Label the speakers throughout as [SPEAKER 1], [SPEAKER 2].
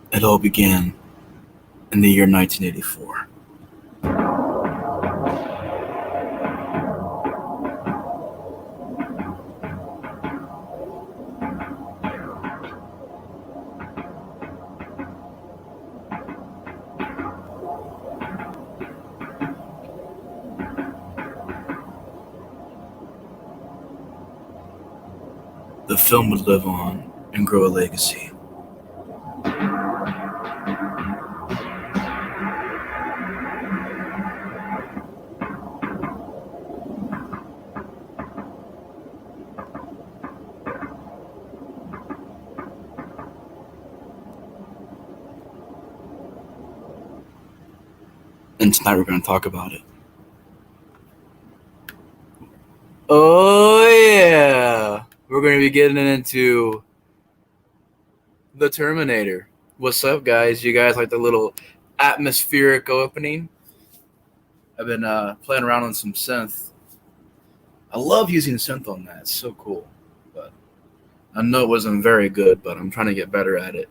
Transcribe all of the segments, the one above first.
[SPEAKER 1] It all began in the year 1984. The film would live on and grow a legacy. And tonight we're going to talk about it. Oh, yeah. We're going to be getting into the Terminator. What's up, guys? You guys like the little atmospheric opening? I've been playing around on some synth. I love using synth on that. It's so cool. But I know it wasn't very good, but I'm trying to get better at it.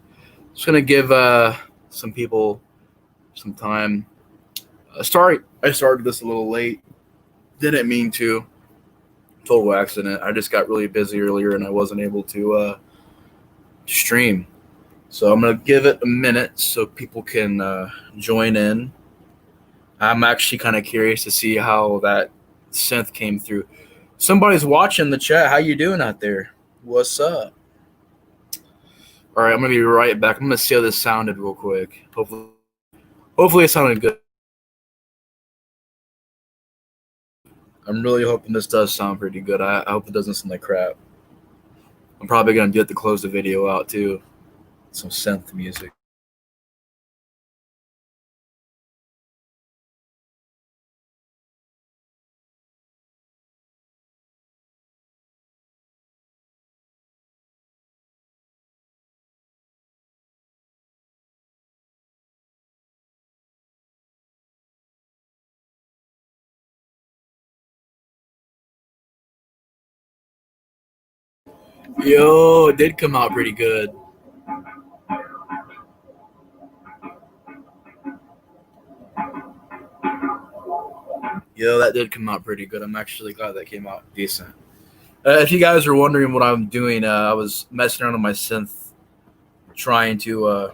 [SPEAKER 1] Just going to give some people some time. I started this a little late. Didn't mean to. Total accident. I just got really busy earlier and I wasn't able to stream. So I'm going to give it a minute so people can join in. I'm actually kind of curious to see how that synth came through. Somebody's watching the chat. How you doing out there? What's up? All right, I'm going to be right back. I'm going to see how this sounded real quick. Hopefully it sounded good. I'm really hoping this does sound pretty good. I hope it doesn't sound like crap. I'm probably going to do it to close the video out, too. Some synth music. Yo, it did come out pretty good. Yo, that did come out pretty good. I'm actually glad that came out decent. If you guys are wondering what I'm doing, I was messing around with my synth, trying to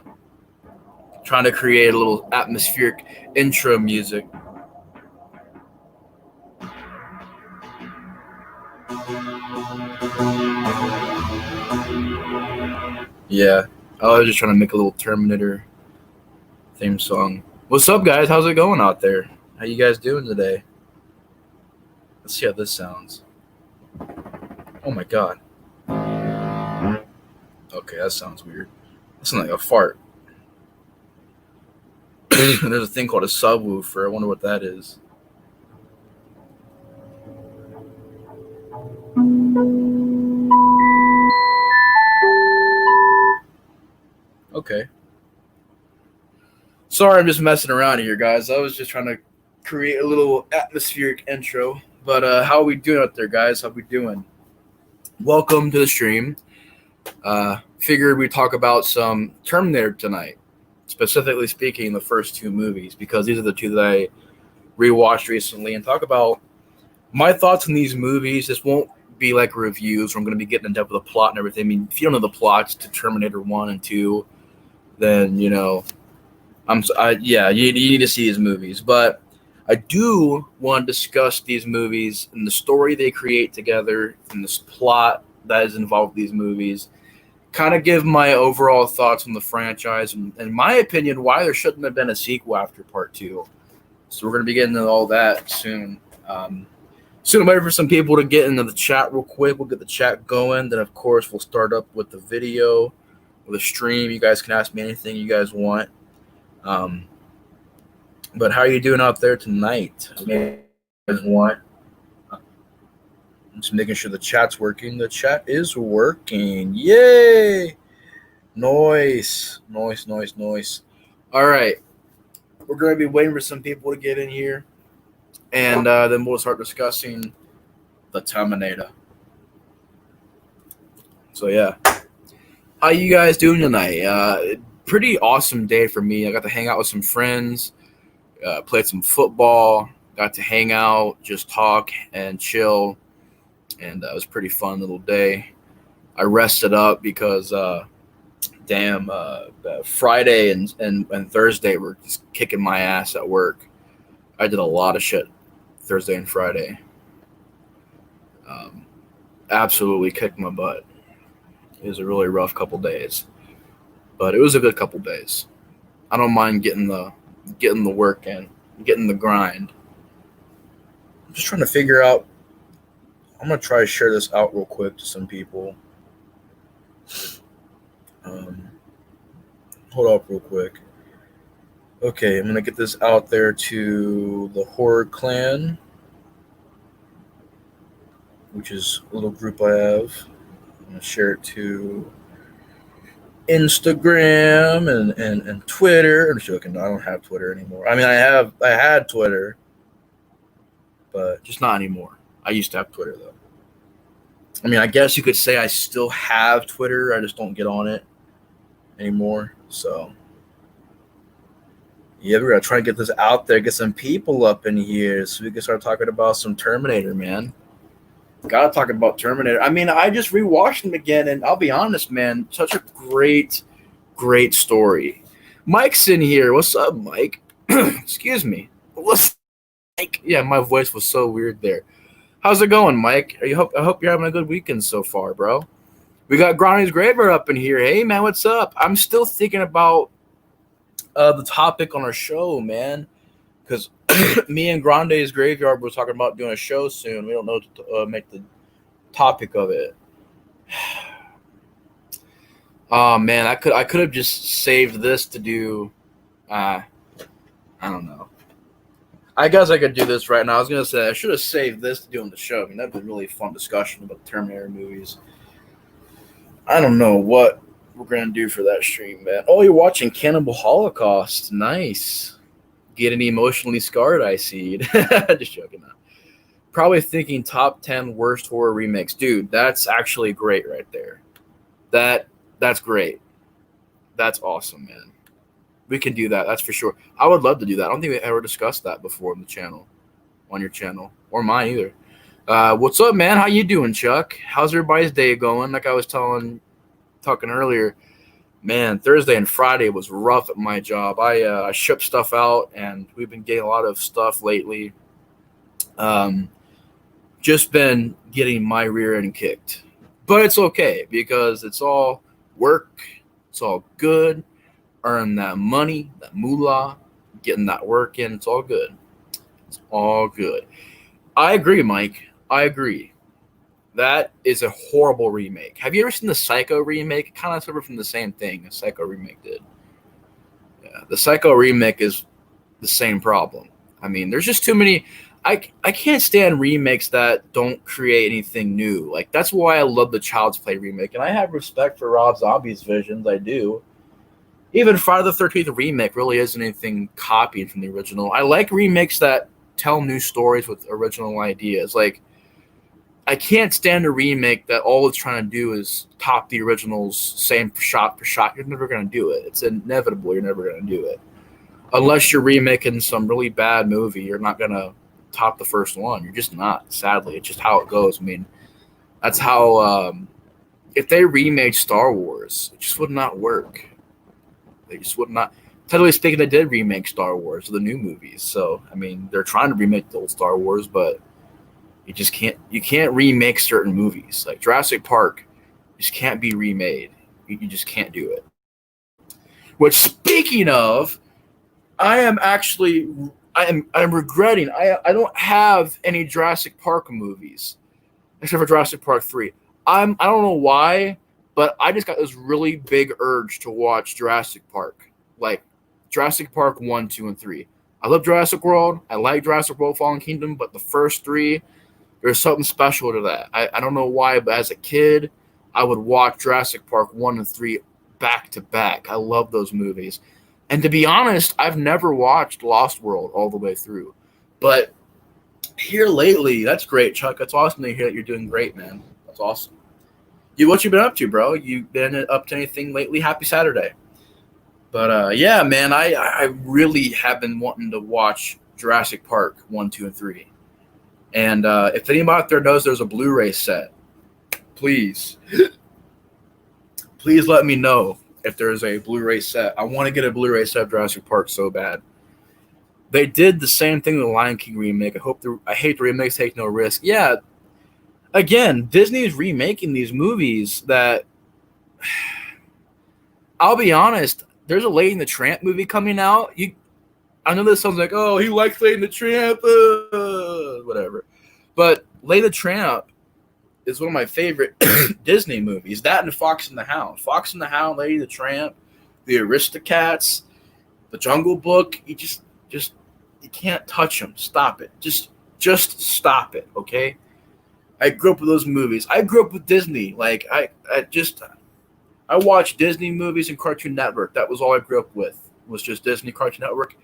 [SPEAKER 1] create a little atmospheric intro music. Yeah, I was just trying to make a little Terminator theme song. What's up, guys? How's it going out there? How you guys doing today? Let's see how this sounds. Oh my god. Okay, that sounds weird. That sounds like a fart. There's a thing called a subwoofer. I wonder what that is. Okay. Sorry, I'm just messing around here, guys. I was just trying to create a little atmospheric intro. But how are we doing out there, guys? How we doing? Welcome to the stream. Figured we'd talk about some Terminator tonight. Specifically speaking, the first two movies, because these are the two that I rewatched recently, and talk about my thoughts on these movies. This won't be like reviews where I'm going to be getting in depth with the plot and everything. I mean, if you don't know the plots to Terminator 1 and 2, then, you know, you need to see these movies. But I do want to discuss these movies and the story they create together and this plot that is involved with these movies. kind of give my overall thoughts on the franchise and, in my opinion, why there shouldn't have been a sequel after part two. So we're going to be getting into all that soon. I'm waiting for some people to get into the chat real quick. We'll get the chat going. Then, of course, we'll start up with the video, with the stream. You guys can ask me anything you guys want. But how are you doing out there tonight? You guys want? I'm just making sure the chat's working. The chat is working. Yay! Noise. All right. We're going to be waiting for some people to get in here. And then we'll start discussing the Terminator. So, yeah. How you guys doing tonight? Pretty awesome day for me. I got to hang out with some friends, played some football, got to hang out, just talk and chill. And it was a pretty fun little day. I rested up because, Friday and Thursday were just kicking my ass at work. I did a lot of shit Thursday and Friday. Absolutely kicked my butt. It was a really rough couple days, but it was a good couple days. I don't mind getting the work in, getting the grind. I'm just trying to figure out. I'm gonna try to share this out real quick to some people. Hold up real quick. Okay, I'm gonna get this out there to the Horror Clan, which is a little group I have. I'm gonna share it to Instagram and Twitter. I'm joking. I don't have Twitter anymore. I mean, I had Twitter, but just not anymore. I used to have Twitter though. I mean, I guess you could say I still have Twitter. I just don't get on it anymore. So, yeah, we're going to try and get this out there, get some people up in here so we can start talking about some Terminator, man. Got to talk about Terminator. I mean, I just rewatched them again, and I'll be honest, man, such a great story. Mike's in here. What's up, Mike? Excuse me. What's up, Mike? Yeah, my voice was so weird there. How's it going, Mike? I hope you're having a good weekend so far, bro. We got Granny's Graveyard up in here. Hey, man, what's up? I'm still thinking about the topic on our show, man, because me and Grande's Graveyard were talking about doing a show soon. We don't know to make the topic of it. Oh, man, I could have just saved this to do. I don't know. I guess I could do this right now. I was going to say I should have saved this to do on the show. I mean, that'd be a really fun discussion about the Terminator movies. I don't know what we're going to do for that stream, man. Oh, you're watching Cannibal Holocaust. Nice. Getting emotionally scarred, I see. Just joking. Probably thinking top 10 worst horror remakes. Dude, that's actually great right there. That's great. That's awesome, man. We can do that. That's for sure. I would love to do that. I don't think we ever discussed that before on the channel, on your channel, or mine either. What's up, man? How you doing, Chuck? How's everybody's day going? Like I was talking earlier, man, Thursday and Friday was rough at my job. I shipped stuff out, and we've been getting a lot of stuff lately. Just been getting my rear end kicked. But it's okay because it's all work. It's all good. Earn that money, that moolah, getting that work in. It's all good. It's all good. I agree, Mike. I agree. That is a horrible remake. Have you ever seen the Psycho remake? It kind of suffered from the same thing the Psycho remake did. Yeah, the Psycho remake is the same problem. I mean, there's just too many. I can't stand remakes that don't create anything new. Like, that's why I love the Child's Play remake. And I have respect for Rob Zombie's visions. I do. Even Friday the 13th remake really isn't anything copied from the original. I like remakes that tell new stories with original ideas. Like, I can't stand a remake that all it's trying to do is top the originals, same shot for shot. You're never going to do it. It's inevitable. You're never going to do it. Unless you're remaking some really bad movie, you're not going to top the first one. You're just not, sadly. It's just how it goes. I mean, that's how, if they remade Star Wars, it just would not work. They just would not. Technically speaking, they did remake Star Wars, the new movies. So, I mean, they're trying to remake the old Star Wars, but you just can't. You can't remake certain movies. Like Jurassic Park just can't be remade. You just can't do it. Which, speaking of, I'm regretting I don't have any Jurassic Park movies except for Jurassic Park 3. I don't know why, but I just got this really big urge to watch Jurassic Park. Like Jurassic Park 1, 2, and 3. I love Jurassic World. I like Jurassic World Fallen Kingdom, but the first three, there's something special to that. I don't know why, but as a kid, I would watch Jurassic Park 1 and 3 back to back. I love those movies. And to be honest, I've never watched Lost World all the way through. But here lately, that's great, Chuck. That's awesome to hear that you're doing great, man. That's awesome. What you been up to, bro? You been up to anything lately? Happy Saturday. But yeah, man, I really have been wanting to watch Jurassic Park 1, 2, and 3. And if anybody out there knows there's a Blu-ray set, please let me know if there's a Blu-ray set. I want to get a Blu-ray set of Jurassic Park so bad. They did the same thing with the Lion King remake. I hate the remakes, take no risk. Yeah, again, Disney is remaking these movies that, I'll be honest, there's a Lady and the Tramp movie coming out. I know this sounds like, oh, he likes Lady and the Tramp, whatever. But Lady and the Tramp is one of my favorite Disney movies. That and Fox and the Hound. Fox and the Hound, Lady and the Tramp, the Aristocats, the Jungle Book. You can't touch them. Stop it. Just stop it, okay? I grew up with those movies. I grew up with Disney. Like I watched Disney movies and Cartoon Network. That was all I grew up with. Was just Disney, Cartoon Network.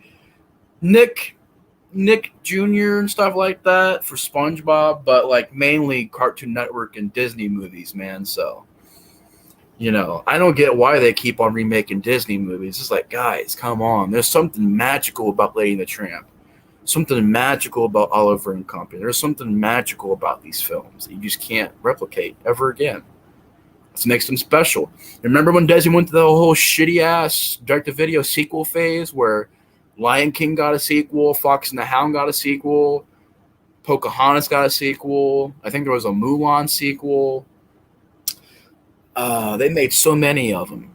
[SPEAKER 1] Nick Jr. and stuff like that for SpongeBob, but like mainly Cartoon Network and Disney movies, man. So, I don't get why they keep on remaking Disney movies. It's like, guys, come on. There's something magical about Lady and the Tramp. Something magical about Oliver and Company. There's something magical about these films that you just can't replicate ever again. It makes them special. Remember when Disney went to the whole shitty-ass direct-to-video sequel phase where Lion King got a sequel, Fox and the Hound got a sequel, Pocahontas got a sequel. I think there was a Mulan sequel. They made so many of them.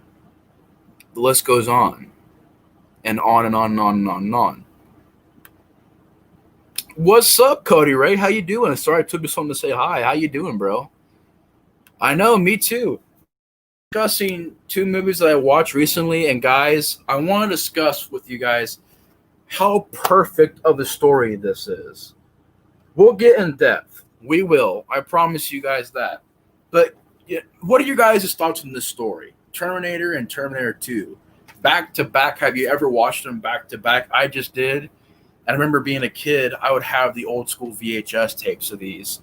[SPEAKER 1] The list goes on. And on and on and on and on and on. What's up, Cody Ray? How you doing? Sorry it took me something to say hi. How you doing, bro? I know, me too. Discussing two movies that I watched recently, and guys, I want to discuss with you guys how perfect of a story this is. We'll get in depth. We will. I promise you guys that. But what are your guys' thoughts on this story? Terminator and Terminator 2. Back to back. Have you ever watched them back to back? I just did. And I remember being a kid, I would have the old school VHS tapes of these.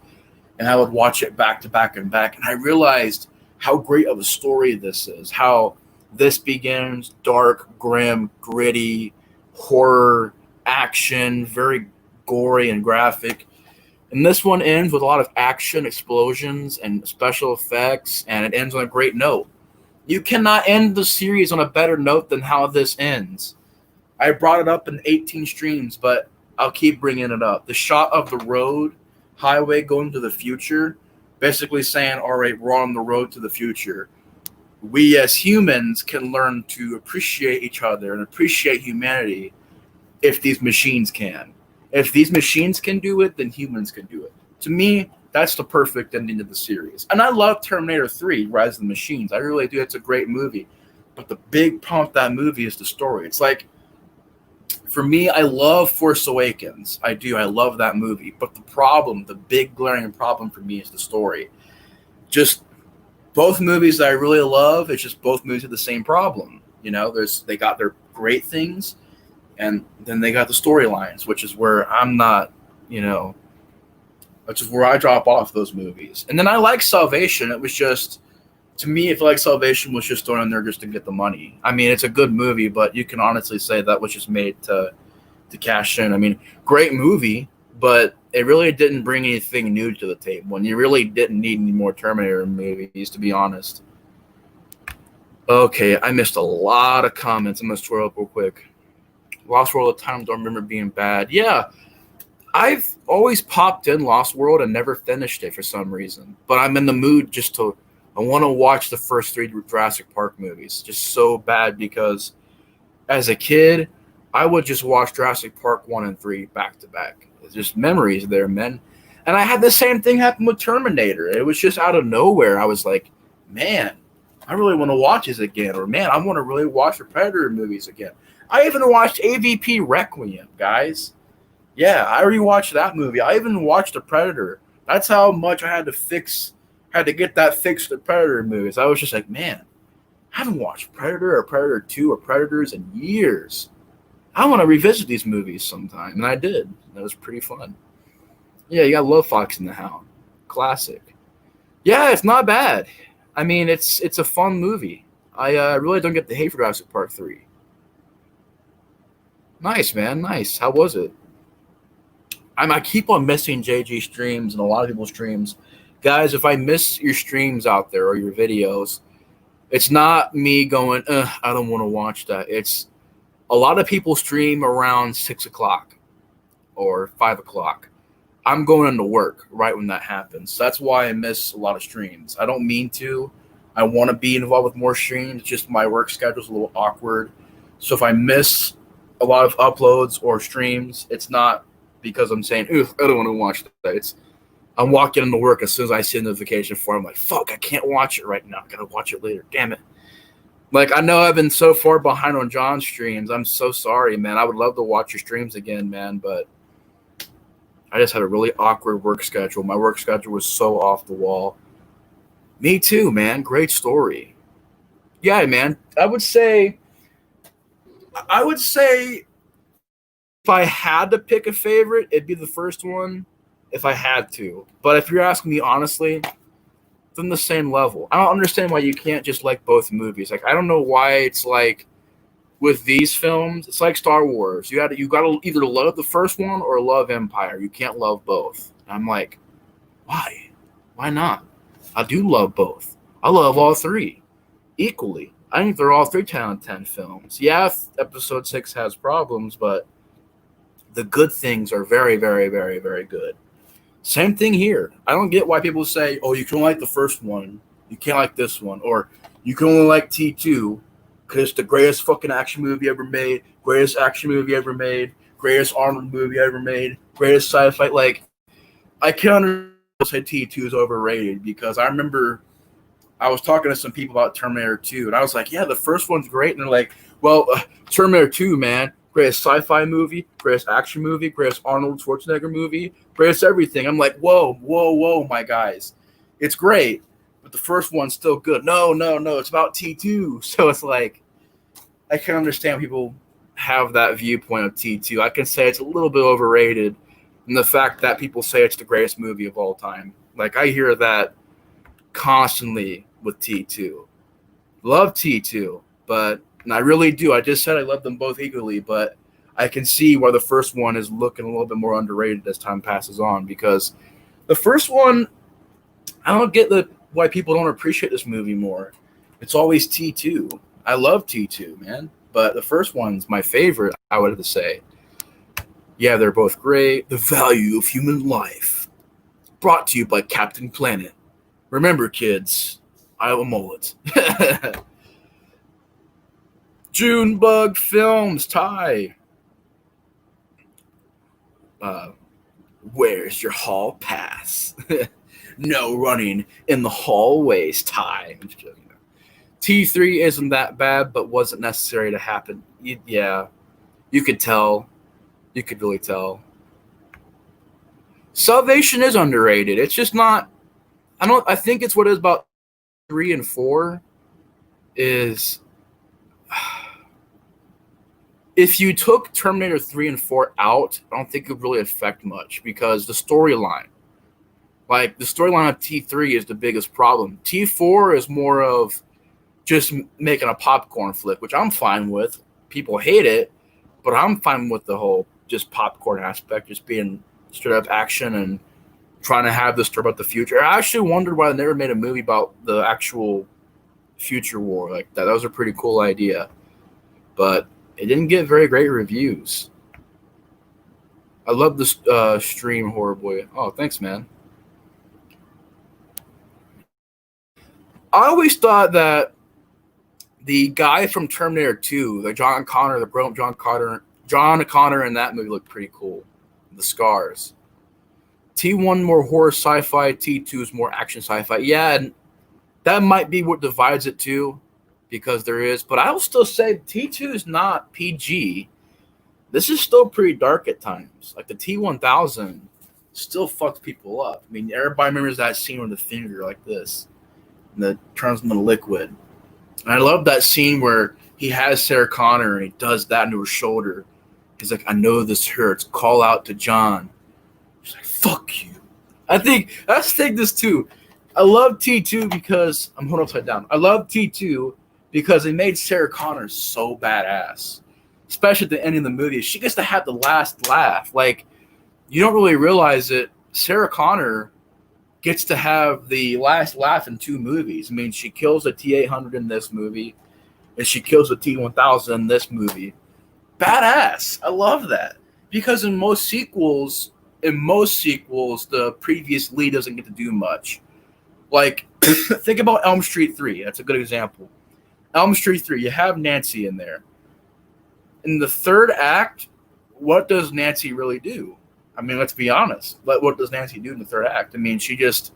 [SPEAKER 1] And I would watch it back to back and back. And I realized how great of a story this is. How this begins dark, grim, gritty, horror, action, very gory and graphic. And this one ends with a lot of action, explosions, and special effects. And it ends on a great note. You cannot end the series on a better note than how this ends. I brought it up in 18 streams, but I'll keep bringing it up. The shot of the road, highway going to the future, basically saying, all right, we're on the road to the future. We as humans can learn to appreciate each other and appreciate humanity if these machines can. If these machines can do it, then humans can do it. To me, that's the perfect ending of the series. And I love Terminator 3, Rise of the Machines. I really do. It's a great movie. But the big problem with that movie is the story. It's like, for me, I love Force Awakens. I do. I love that movie. But the big glaring problem for me is the story. Just both movies that I really love, it's just both movies have the same problem. They got their great things, and then they got the storylines, which is where I'm not, which is where I drop off those movies. And then I like Salvation. It was just, to me, I feel like Salvation was just thrown in there just to get the money. I mean, it's a good movie, but you can honestly say that was just made to cash in. I mean, great movie, but it really didn't bring anything new to the table. And you really didn't need any more Terminator movies, to be honest. Okay, I missed a lot of comments. I'm going to scroll up real quick. Lost World of Time, don't remember being bad. Yeah, I've always popped in Lost World and never finished it for some reason. But I'm in the mood just to I want to watch the first three Jurassic Park movies just so bad because as a kid, I would just watch Jurassic Park 1 and 3 back to back. It's just memories there, man. And I had the same thing happen with Terminator. It was just out of nowhere. I was like, man, I really want to watch this again. Or, man, I want to really watch the Predator movies again. I even watched AVP Requiem, guys. Yeah, I rewatched that movie. I even watched The Predator. That's how much I had to get that fixed the Predator movies. I was just like, man, I haven't watched Predator or Predator 2 or Predators in years. I want to revisit these movies sometime. And I did. That was pretty fun. Yeah, you got Love Fox and the Hound. Classic. Yeah, it's not bad. I mean, it's a fun movie. I really don't get the hate for Jurassic Park 3. Nice, man. Nice. How was it? I keep on missing JG streams and a lot of people's streams. Guys, if I miss your streams out there or your videos, it's not me going, I don't want to watch that. It's a lot of people stream around 6 o'clock or 5 o'clock. I'm going into work right when that happens. That's why I miss a lot of streams. I don't mean to. I want to be involved with more streams. Just my work schedule is a little awkward. So if I miss a lot of uploads or streams, it's not because I'm saying, I don't want to watch that. I'm walking into work as soon as I see a notification for it. I'm like, fuck, I can't watch it right now. I gotta watch it later. Damn it. Like, I know I've been so far behind on John's streams. I'm so sorry, man. I would love to watch your streams again, man, but I just had a really awkward work schedule. My work schedule was so off the wall. Me too, man. Great story. Yeah, man. I would say if I had to pick a favorite, it'd be the first one if I had to. But if you're asking me honestly, then the same level. I don't understand why you can't just like both movies. Like, I don't know why it's like with these films, it's like Star Wars. You gotta either love the first one or love Empire. You can't love both. And I'm like, why? Why not? I do love both. I love all three equally. I think they're all 3 10 out of 10 films. Yeah, episode 6 has problems, but the good things are very, very, very, very good. Same thing here. I don't get why people say, oh, you can only like the first one. You can't like this one. Or you can only like T2 because it's the greatest fucking action movie ever made, greatest action movie ever made, greatest Arnold movie ever made, greatest sci-fi. Like, I can't understand say T2 is overrated because I remember I was talking to some people about Terminator 2, and I was like, yeah, the first one's great. And they're like, well, Terminator 2, man, greatest sci-fi movie, greatest action movie, greatest Arnold Schwarzenegger movie, greatest everything. I'm like, whoa, whoa, whoa, my guys. It's great, but the first one's still good. No, no, no, it's about T2. So it's like, I can understand people have that viewpoint of T2. I can say it's a little bit overrated, and the fact that people say it's the greatest movie of all time. Like, I hear that constantly with T2. Love T2, but and I really do. I just said I love them both equally, but I can see why the first one is looking a little bit more underrated as time passes on because the first one, I don't get why people don't appreciate this movie more. It's always T2. I love T2, man, but the first one's my favorite, I would have to say. Yeah, they're both great. The Value of Human Life. Brought to you by Captain Planet. Remember, kids, I have a mullet. Junebug Films, Ty. Where's your hall pass? No running in the hallways, Ty. I'm just joking. T3 isn't that bad, but wasn't necessary to happen. Yeah, you could tell. You could really tell. Salvation is underrated. It's just not. I think it's what it is about 3 and 4 is if you took Terminator 3 and 4 out, I don't think it would really affect much because the storyline, like the storyline of T3 is the biggest problem. T4 is more of just making a popcorn flick, which I'm fine with. People hate it, but I'm fine with the whole just popcorn aspect, just being straight up action and trying to have this story about the future. I actually wondered why they never made a movie about the actual future war like that. That was a pretty cool idea, but it didn't get very great reviews. I love this stream, Horror Boy. Oh, thanks, man. I always thought that the guy from Terminator 2, the John Connor, the brilliant John Connor in that movie looked pretty cool. The scars. T1 more horror sci-fi, T2 is more action sci-fi. Yeah, and that might be what divides it too, because there is. But I will still say T2 is not PG. This is still pretty dark at times. Like the T1000 still fucks people up. I mean, everybody remembers that scene with the finger like this, and it turns into liquid. And I love that scene where he has Sarah Connor and he does that into her shoulder. He's like, I know this hurts. Call out to John. She's like, fuck you. I think, let's take this too. I love T2 because, I'm holding upside down. I love T2 because it made Sarah Connor so badass. Especially at the end of the movie. She gets to have the last laugh. Like, you don't really realize it. Sarah Connor gets to have the last laugh in 2 movies. I mean, she kills the T-800 in this movie, and she kills the T-1000 in this movie. Badass. I love that. Because in most sequels, the previous lead doesn't get to do much. Like, think about Elm Street 3. That's a good example. Elm Street 3, you have Nancy in there. In the third act, what does Nancy really do? I mean, let's be honest. What does Nancy do in the third act? I mean, she just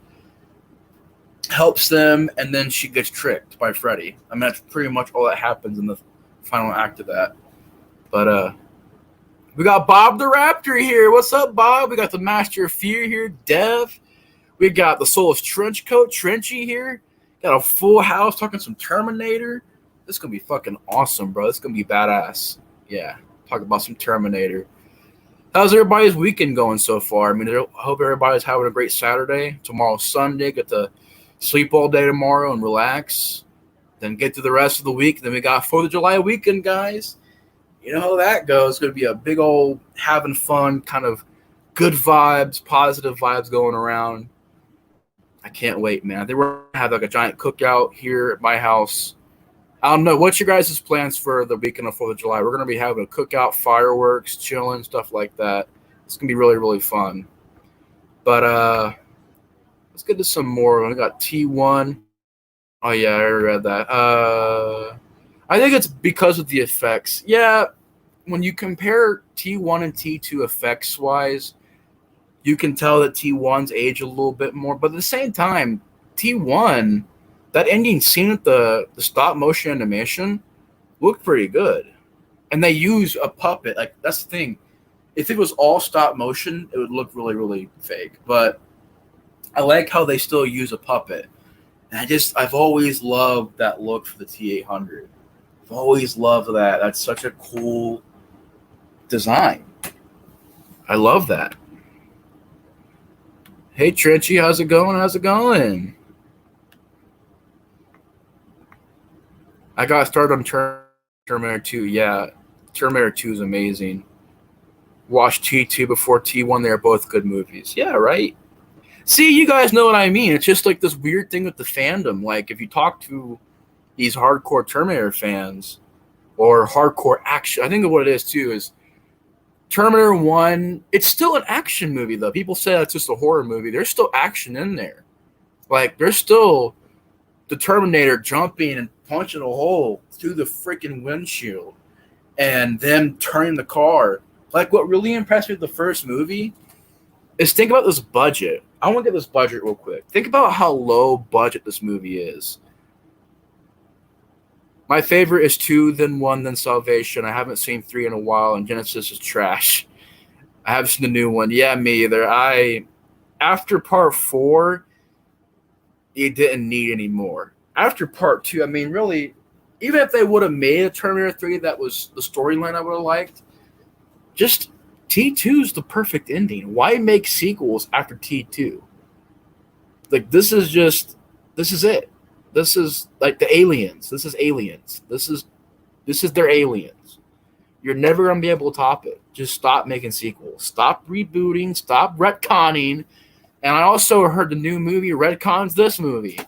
[SPEAKER 1] helps them, and then she gets tricked by Freddy. I mean, that's pretty much all that happens in the final act of that. But we got Bob the Raptor here. What's up, Bob? We got the Master of Fear here, Dev. We got the Soulless Trenchcoat, Trenchy here. Got a full house talking some Terminator. This is going to be fucking awesome, bro. This is going to be badass. Yeah, talk about some Terminator. How's everybody's weekend going so far? I mean, I hope everybody's having a great Saturday. Tomorrow's Sunday. Get to sleep all day tomorrow and relax. Then get to the rest of the week. Then we got 4th of July weekend, guys. You know how that goes. It's going to be a big old having fun, kind of good vibes, positive vibes going around. I can't wait, man. They were going to have like a giant cookout here at my house. I don't know. What's your guys' plans for the weekend of 4th of July? We're going to be having a cookout, fireworks, chilling, stuff like that. It's going to be really, really fun. But let's get to some more. We got T1. Oh, yeah, I already read that. I think it's because of the effects. Yeah, when you compare T1 and T2 effects-wise, you can tell that T1's age a little bit more. But at the same time, T1... that ending scene with the stop motion animation looked pretty good. And they use a puppet. Like, that's the thing. If it was all stop motion, it would look really, really fake. But I like how they still use a puppet. And I've always loved that look for the T-800. I've always loved that. That's such a cool design. I love that. Hey, Trenchy, how's it going? How's it going? I got started on Terminator 2. Yeah, Terminator 2 is amazing. Watched T2 before T1. They're both good movies. Yeah, right? See, you guys know what I mean. It's just like this weird thing with the fandom. Like, if you talk to these hardcore Terminator fans or hardcore action, I think of what it is, too, is Terminator 1, it's still an action movie, though. People say that's just a horror movie. There's still action in there. Like, there's still the Terminator jumping and punching a hole through the freaking windshield and them turning the car. Like, what really impressed me with the first movie is think about this budget. I want to get this budget real quick. Think about how low budget this movie is. My favorite is 2, then 1, then Salvation. I haven't seen 3 in a while, and Genesis is trash. I haven't seen the new one. Yeah, me either. After part 4, you didn't need any more. After part 2, I mean, really, even if they would have made a Terminator 3 that was the storyline I would have liked, just T2 is the perfect ending. Why make sequels after T2? Like, this is it. This is like the Aliens. This is Aliens. This is their Aliens. You're never going to be able to top it. Just stop making sequels. Stop rebooting. Stop retconning. And I also heard the new movie retcons this movie.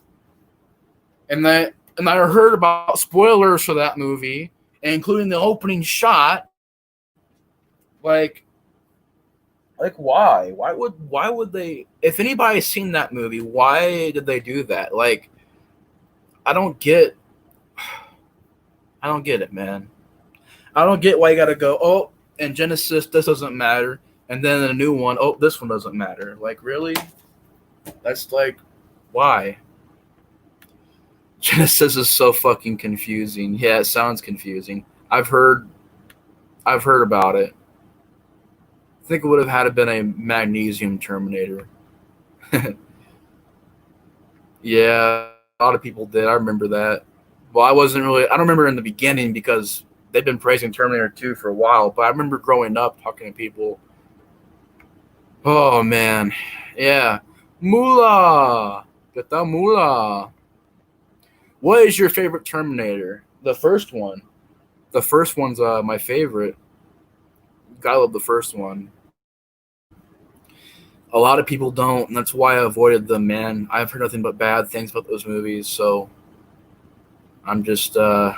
[SPEAKER 1] And I heard about spoilers for that movie, including the opening shot. Like why? Why would they? If anybody's seen that movie, why did they do that? Like, I don't get I don't get it, man. I don't get why you gotta go, oh, in Genesis this doesn't matter, and then in a new one, oh, this one doesn't matter. Like, really? That's like, why? Genesis is so fucking confusing. Yeah, it sounds confusing. I've heard about it. I think it would have had to been a magnesium Terminator. Yeah, a lot of people did. I remember that. Well, I wasn't really. I don't remember in the beginning because they've been praising Terminator 2 for a while. But I remember growing up talking to people. Oh man, yeah, Moolah, get that Moolah. What is your favorite Terminator? The first one. The first one's my favorite. Gotta love the first one. A lot of people don't, and that's why I avoided them, man. I've heard nothing but bad things about those movies, so I'm just I'm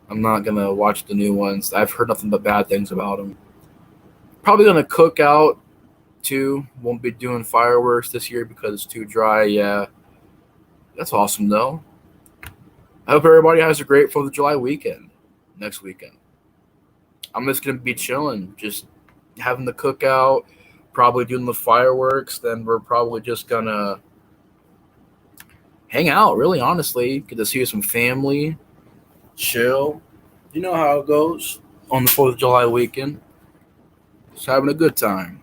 [SPEAKER 1] not gonna watch the new ones. I've heard nothing but bad things about them. Probably gonna cook out too. Won't be doing fireworks this year because it's too dry. Yeah, that's awesome though. I hope everybody has a great 4th of July weekend next weekend. I'm just gonna be chilling, just having the cookout, probably doing the fireworks. Then we're probably just gonna hang out. Really, honestly, get to see some family, chill. You know how it goes on the 4th of July weekend. Just having a good time.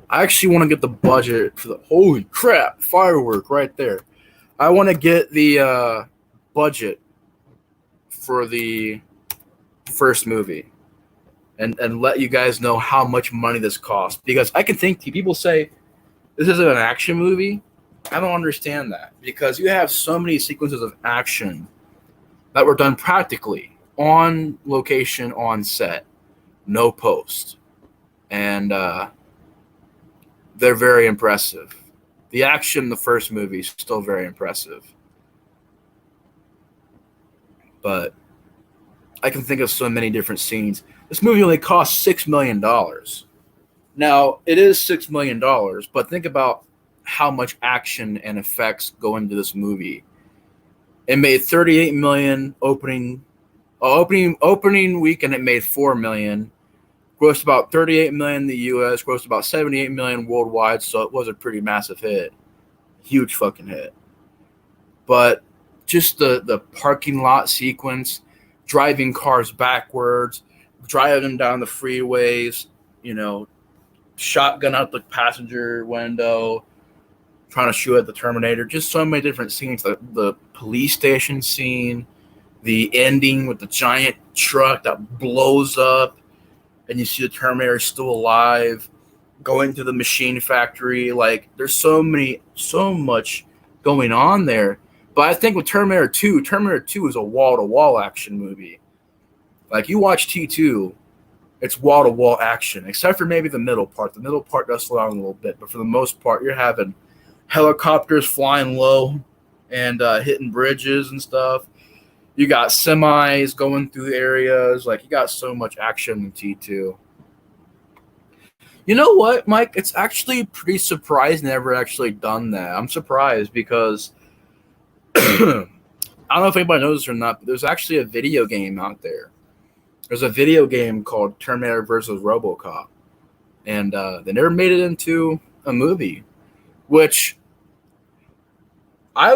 [SPEAKER 1] I actually want to get the budget for the holy crap firework right there. I want to get the budget for the first movie and let you guys know how much money this costs. Because I can think people say this isn't an action movie. I don't understand that because you have so many sequences of action that were done practically on location, on set, no post. And they're very impressive. The action in the first movie is still very impressive. But I can think of so many different scenes. This movie only cost $6 million. Now, it is $6 million, but think about how much action and effects go into this movie. It made 38 million opening weekend. It made 4 million. Grossed about 38 million in the U.S. Grossed about 78 million worldwide. So it was a pretty massive hit, huge fucking hit. But just the parking lot sequence, driving cars backwards, driving down the freeways, shotgun out the passenger window, trying to shoot at the Terminator. Just so many different scenes. The police station scene, the ending with the giant truck that blows up, and you see the Terminator still alive, going to the machine factory. Like, there's so much going on there. But I think with Terminator 2 is a wall-to-wall action movie. Like, you watch T2, it's wall-to-wall action, except for maybe the middle part. The middle part does slow down a little bit, but for the most part, you're having helicopters flying low and hitting bridges and stuff. You got semis going through areas. Like, you got so much action in T2. You know what, Mike? It's actually pretty surprising they never actually done that. I'm surprised because I don't know if anybody knows this or not, but there's actually a video game out there. There's a video game called Terminator versus RoboCop, and they never made it into a movie, which I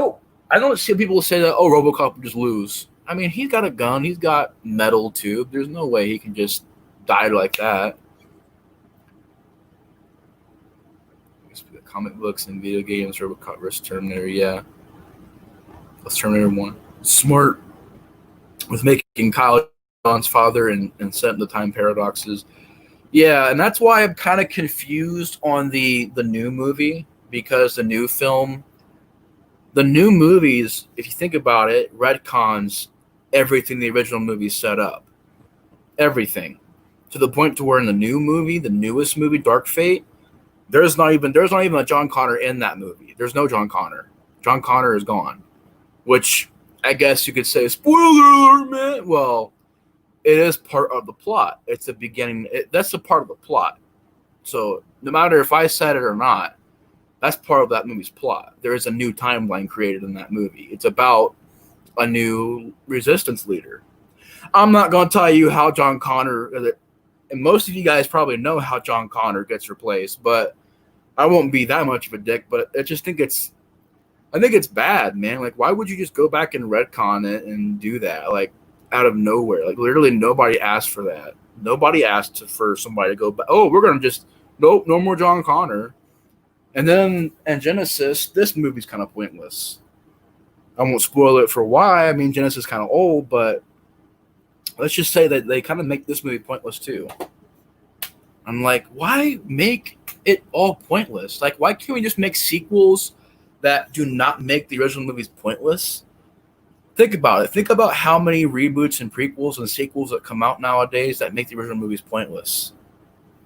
[SPEAKER 1] don't see people say that, oh, RoboCop would just lose. I mean, he's got a gun. He's got metal, too. There's no way he can just die like that. The comic books and video games, RoboCop versus Terminator, yeah. That's Terminator 1. Smart with making Kyle John's father and setting the time paradoxes. Yeah, and that's why I'm kind of confused on the new movie, because the new movies, if you think about it, retcons everything the original movie set up. Everything. To the point to where in the new movie, the newest movie, Dark Fate, there's not even a John Connor in that movie. There's no John Connor. John Connor is gone. Which I guess you could say, spoiler alert, man. Well, it is part of the plot. It's the beginning. That's a part of the plot. So no matter if I said it or not, That's part of that movie's plot. There is a new timeline created in that movie. It's about a new resistance leader. I'm not going to tell you how John Connor, and most of you guys probably know how John Connor gets replaced, but I won't be that much of a dick. But I think it's bad, man. Like, why would you just go back and retcon it and do that? Like, out of nowhere. Like, literally nobody asked for that. Nobody asked for somebody to go back. Oh, we're going to just, nope, no more John Connor. And then in Genesis, this movie's kind of pointless. I won't spoil it for why. I mean, Genesis is kind of old, but let's just say that they kind of make this movie pointless too. I'm like, why make it all pointless? Like, why can't we just make sequels that do not make the original movies pointless? Think about it. Think about how many reboots and prequels and sequels that come out nowadays that make the original movies pointless.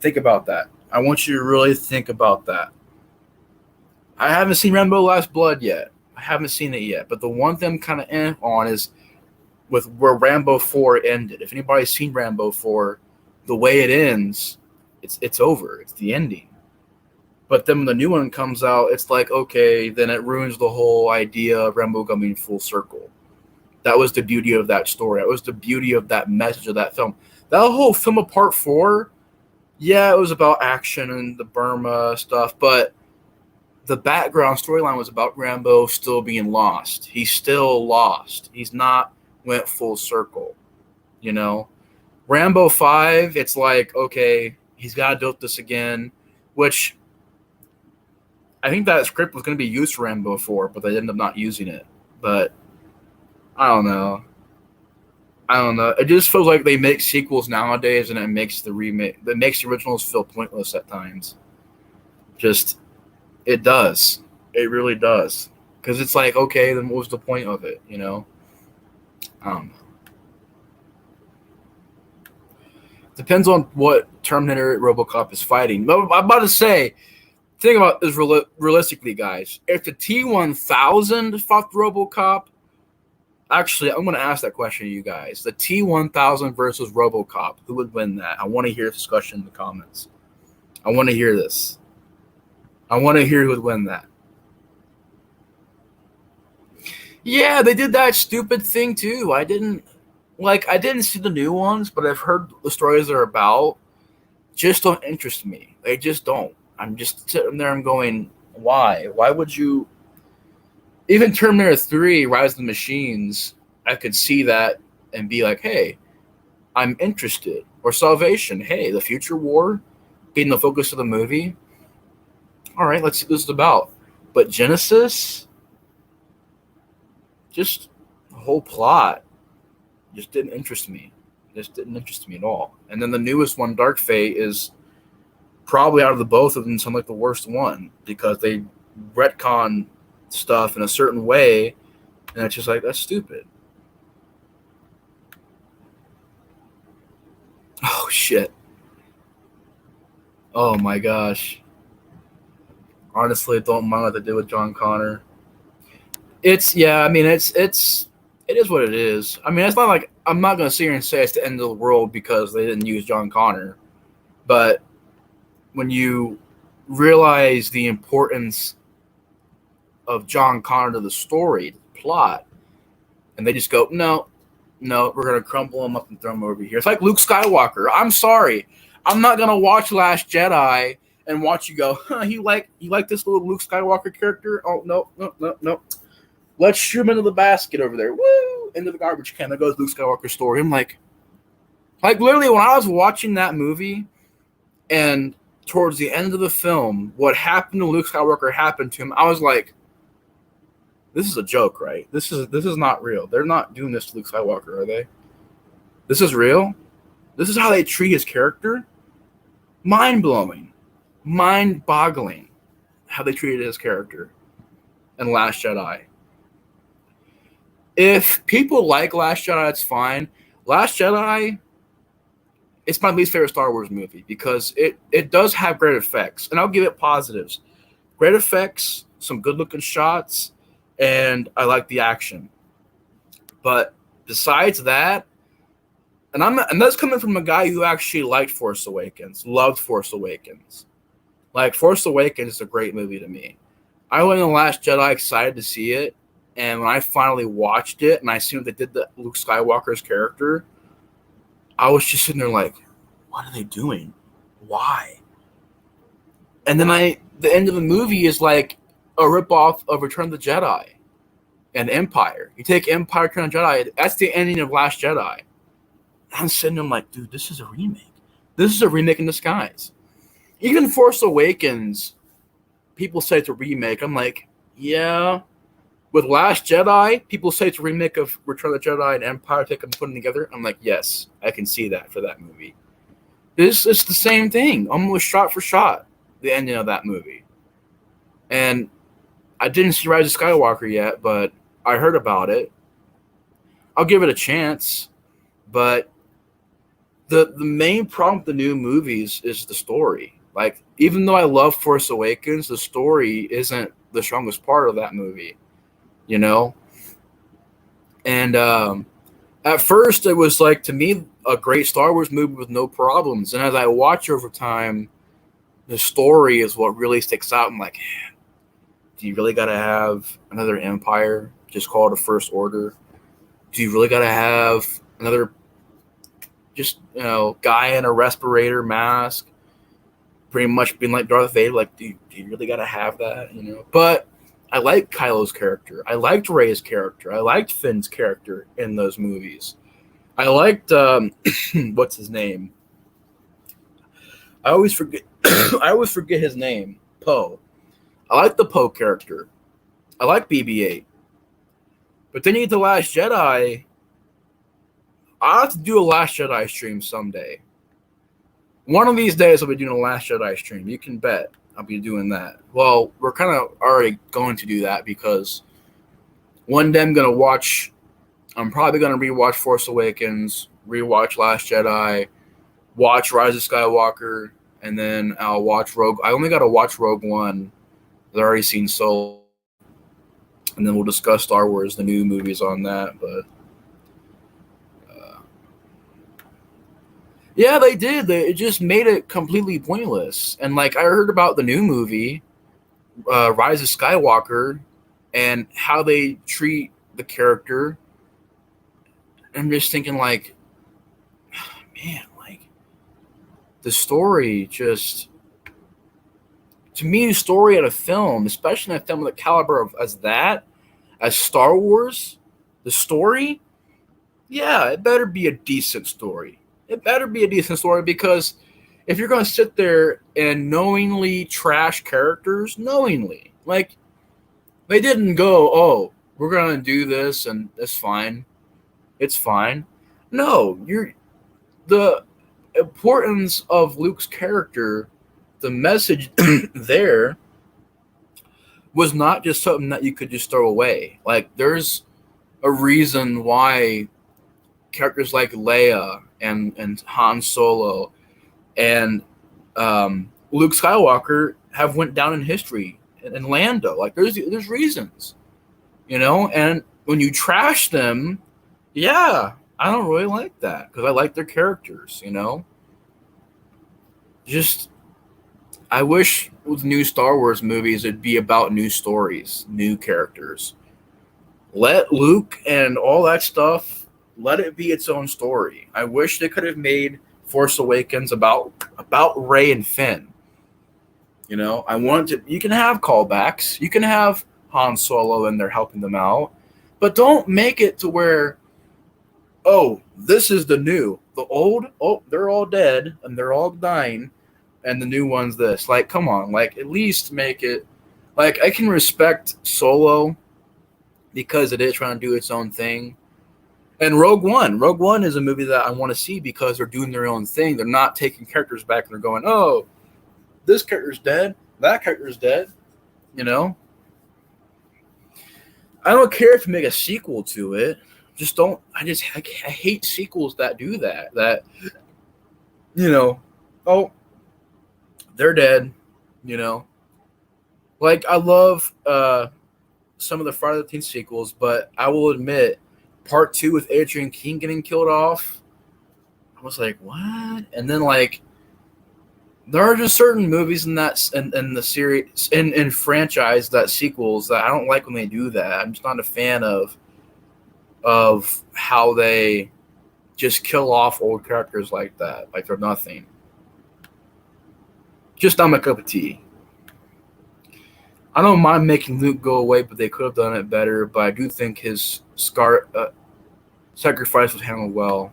[SPEAKER 1] Think about that. I want you to really think about that. I haven't seen Rambo Last Blood yet. I haven't seen it yet. But the one thing I'm kind of on is with where Rambo 4 ended. If anybody's seen Rambo 4, the way it ends, it's over. It's the ending. But then when the new one comes out, it's like, okay, then it ruins the whole idea of Rambo coming full circle. That was the beauty of that story. That was the beauty of that message of that film. That whole film of Part 4, yeah, it was about action and the Burma stuff, but the background storyline was about Rambo still being lost. He's still lost. He's not went full circle, you know? Rambo 5, it's like, okay, he's got to do this again, which I think that script was going to be used for Rambo 4, but they ended up not using it. But I don't know. It just feels like they make sequels nowadays, and it makes the originals feel pointless at times. It does. It really does. Because it's like, okay, then what was the point of it, you know? Depends on what Terminator RoboCop is fighting. I'm about to say, think about this realistically, guys. If the T-1000 fought RoboCop, actually, I'm going to ask that question to you guys. The T-1000 versus RoboCop, who would win that? I want to hear a discussion in the comments. I want to hear this. I want to hear who would win that. Yeah, they did that stupid thing too. I didn't see the new ones, but I've heard the stories they're about. Just don't interest me. They just don't. I'm just sitting there. I'm going, why? Why would you? Even Terminator 3, Rise of the Machines, I could see that and be like, hey, I'm interested. Or Salvation, hey, the future war being the focus of the movie. All right, let's see what this is about. But Genesis, just the whole plot just didn't interest me. Just didn't interest me at all. And then the newest one, Dark Fate, is probably out of the both of them, some like the worst one because they retcon stuff in a certain way, and it's just like, that's stupid. Oh shit. Oh my gosh. Honestly, don't mind what they did with John Connor. It is what it is. I mean, it's not like I'm not gonna sit here and say it's the end of the world because they didn't use John Connor. But when you realize the importance of John Connor to the story, the plot, and they just go, no, we're going to crumple him up and throw him over here. It's like Luke Skywalker. I'm sorry. I'm not going to watch Last Jedi and watch you go, you like this little Luke Skywalker character? Oh, no. Let's shoot him into the basket over there. Woo! Into the garbage can. There goes Luke Skywalker's story. I'm like literally when I was watching that movie and towards the end of the film, what happened to Luke Skywalker happened to him, I was like, this is a joke, right? This is not real. They're not doing this to Luke Skywalker, are they? This is real? This is how they treat his character? Mind-blowing. Mind-boggling how they treated his character in Last Jedi. If people like Last Jedi, it's fine. Last Jedi, it's my least favorite Star Wars movie because it does have great effects, and I'll give it positives. Great effects, some good-looking shots, and I like the action. But besides that, and that's coming from a guy who actually liked Force Awakens, loved Force Awakens. Like, Force Awakens is a great movie to me. I went in The Last Jedi excited to see it, and when I finally watched it and I seen what they did to Luke Skywalker's character, I was just sitting there like, what are they doing? Why? And then the end of the movie is like a ripoff of Return of the Jedi and Empire. You take Empire, Return of the Jedi, that's the ending of Last Jedi. I'm sitting there like, dude, this is a remake. This is a remake in disguise. Even Force Awakens, people say it's a remake. I'm like, yeah. With Last Jedi, people say it's a remake of Return of the Jedi and Empire, take them and put them together. I'm like, yes, I can see that for that movie. It's the same thing, almost shot for shot, the ending of that movie. And I didn't see Rise of Skywalker yet, but I heard about it. I'll give it a chance, but the main problem with the new movies is the story. Like, even though I love Force Awakens, the story isn't the strongest part of that movie, you know? And at first, it was like, to me, a great Star Wars movie with no problems. And as I watch over time, the story is what really sticks out. I'm like, do you really got to have another Empire just call it a First Order? Do you really got to have another just, guy in a respirator mask pretty much being like Darth Vader? Like, do you really got to have that, But I liked Kylo's character. I liked Rey's character. I liked Finn's character in those movies. I liked, what's his name? I always forget his name. Poe. I like the Poe character. I like BB-8. But then you get The Last Jedi. I'll have to do a Last Jedi stream someday. One of these days I'll be doing a Last Jedi stream. You can bet I'll be doing that. Well, we're kind of already going to do that because one day I'm probably going to rewatch Force Awakens, rewatch Last Jedi, watch Rise of Skywalker, and then I'll watch Rogue. I only got to watch Rogue One. I've already seen Solo. And then we'll discuss Star Wars, the new movies on that. But yeah, they did. It just made it completely pointless. And like, I heard about the new movie, Rise of Skywalker, and how they treat the character. I'm just thinking like, man, like the story just, to me, the story of a film, especially in a film of the caliber of as Star Wars, the story, yeah, it better be a decent story. It better be a decent story, because if you're going to sit there and knowingly trash characters, like they didn't go, oh, we're going to do this and it's fine. It's fine. No, the importance of Luke's character, the message there was not just something that you could just throw away. Like, there's a reason why characters like Leia and Han Solo and Luke Skywalker have went down in history, and Lando. Like, there's reasons, and when you trash them, yeah, I don't really like that, because I like their characters, Just, I wish with new Star Wars movies it'd be about new stories, new characters. Let Luke and all that stuff, let it be its own story. I wish they could have made Force Awakens about Rey and Finn. I want to. You can have callbacks. You can have Han Solo in there helping them out, but don't make it to where, oh, this is the new, the old. Oh, they're all dead and they're all dying, and the new one's this. Like, come on. Like, at least make it. Like, I can respect Solo because it is trying to do its own thing. And Rogue One is a movie that I want to see because they're doing their own thing. They're not taking characters back and they're going, oh, this character's dead, that character's dead, I don't care if you make a sequel to it. Just don't. I hate sequels that do that. That, oh, they're dead, Like, I love some of the Friday the 13th sequels, but I will admit, Part 2 with Adrian King getting killed off, I was like, what? And then, like, There are just certain movies in the series in franchise that sequels that I don't like when they do that. I'm just not a fan of how they just kill off old characters like that, like they're nothing. Just not my cup of tea. I don't mind making Luke go away, but they could have done it better. But I do think his sacrifice was handled well.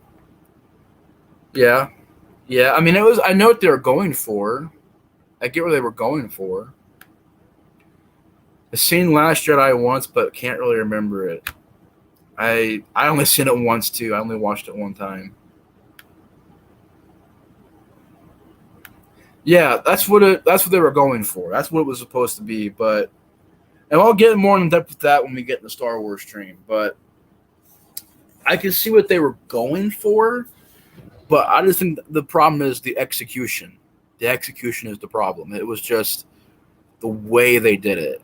[SPEAKER 1] Yeah, yeah. I mean, it was. I know what they were going for. I get what they were going for. I've seen Last Jedi once, but can't really remember it. I only seen it once too. I only watched it one time. Yeah, that's what they were going for. That's what it was supposed to be. But and I'll get more in depth with that when we get in the Star Wars stream. But I can see what they were going for. But I just think the problem is the execution. The execution is the problem. It was just the way they did it.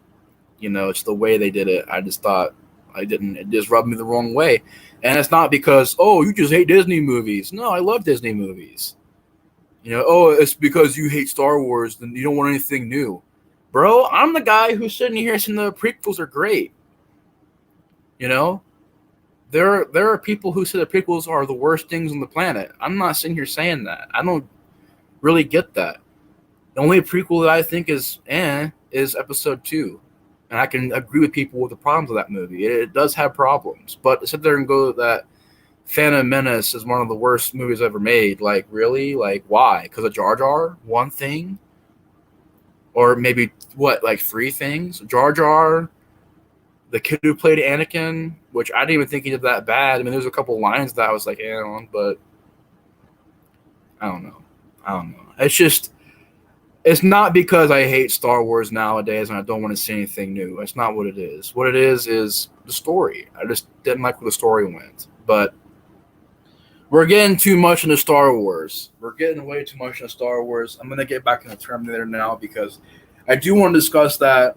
[SPEAKER 1] It's the way they did it. I just thought I didn't. It just rubbed me the wrong way. And it's not because you just hate Disney movies. No, I love Disney movies. It's because you hate Star Wars, then you don't want anything new. Bro, I'm the guy who's sitting here saying the prequels are great. You know, there are people who say the prequels are the worst things on the planet. I'm not sitting here saying that. I don't really get that. The only prequel that I think is Episode 2, and I can agree with people with the problems of that movie. It does have problems, but to sit there and go that Phantom Menace is one of the worst movies ever made. Like, really? Like, why? Because of Jar Jar? One thing? Or maybe, what, like three things? Jar Jar, the kid who played Anakin, which I didn't even think he did that bad. I mean, there's a couple lines that I was like, on, but I don't know. It's not because I hate Star Wars nowadays and I don't want to see anything new. That's not what it is. What it is the story. I just didn't like where the story went. But we're getting too much into Star Wars. We're getting way too much into Star Wars. I'm going to get back into Terminator now because I do want to discuss that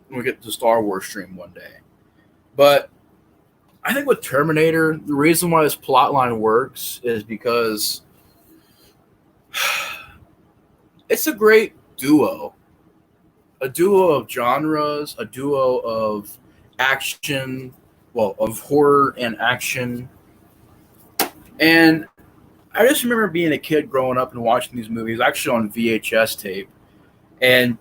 [SPEAKER 1] when we get to the Star Wars stream one day. But I think with Terminator, the reason why this plotline works is because it's a great duo. A duo of genres, a duo of action, of horror and action. And I just remember being a kid growing up and watching these movies, actually on VHS tape. And